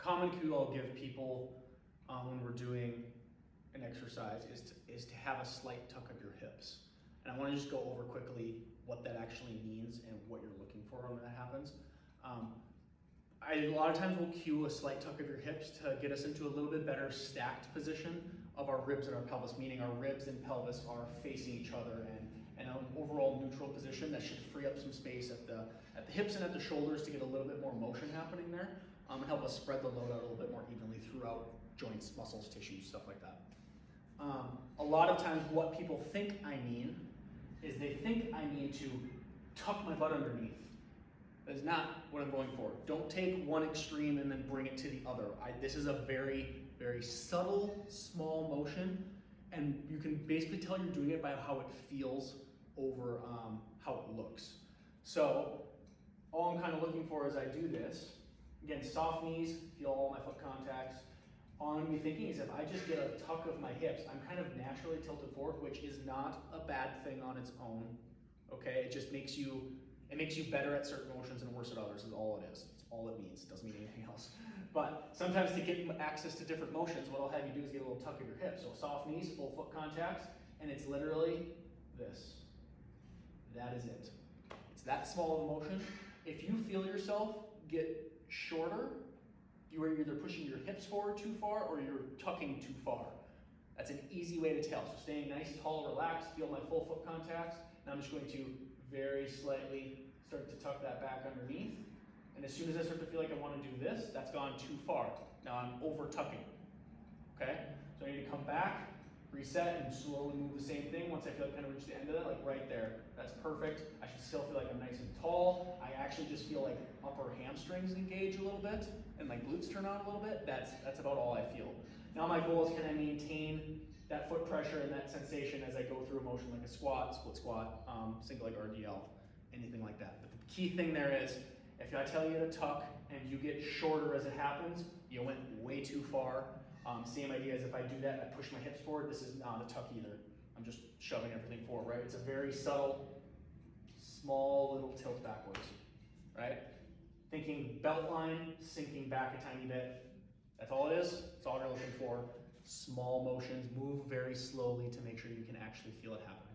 common cue I'll give people when we're doing an exercise is to have a slight tuck of your hips. And I want to just go over quickly what that actually means and what you're looking for when that happens. A lot of times we'll cue a slight tuck of your hips to get us into a little bit better stacked position of our ribs and our pelvis, meaning our ribs and pelvis are facing each other and an overall neutral position that should free up some space at the hips and at the shoulders to get a little bit more motion happening there and help us spread the load out a little bit more evenly throughout joints, muscles, tissues, stuff like that. A lot of times what people think I mean is they think I mean to tuck my butt underneath. That is not what I'm going for. Don't take one extreme and then bring it to the other. This is a very, very subtle, small motion, and you can basically tell you're doing it by how it feels over how it looks. So all I'm kind of looking for as I do this, again, soft knees, feel all my foot contacts. All I'm going to be thinking is if I just get a tuck of my hips, I'm kind of naturally tilted forward, which is not a bad thing on its own, okay? It just makes you better at certain motions and worse at others is all it is. It's all it means. It doesn't mean anything else. But sometimes to get access to different motions, what I'll have you do is get a little tuck of your hips. So soft knees, full foot contacts, and it's literally this. That is it. It's that small of a motion. If you feel yourself get shorter, you are either pushing your hips forward too far or you're tucking too far. That's an easy way to tell. So staying nice, tall, relaxed, feel my full foot contacts. Now I'm just going to very slightly start to tuck that back underneath. And as soon as I start to feel like I want to do this, that's gone too far. Now I'm over tucking, okay? So I need to come back, reset, and slowly move the same thing once I feel like I kind of reach the end of that, like right there. That's perfect. I should still feel like I'm nice and tall. I actually just feel like upper hamstrings engage a little bit and my glutes turn on a little bit. That's about all I feel. Now my goal is, can I maintain that foot pressure and that sensation as I go through a motion like a squat, split squat, single leg RDL, anything like that. But the key thing there is, if I tell you to tuck and you get shorter as it happens, you went way too far. Same idea as if I do that and I push my hips forward, this is not a tuck either. I'm just shoving everything forward, right? It's a very subtle, small little tilt backwards, right? Thinking belt line, sinking back a tiny bit. That's all it is. That's all you're looking for. Small motions, move very slowly to make sure you can actually feel it happen.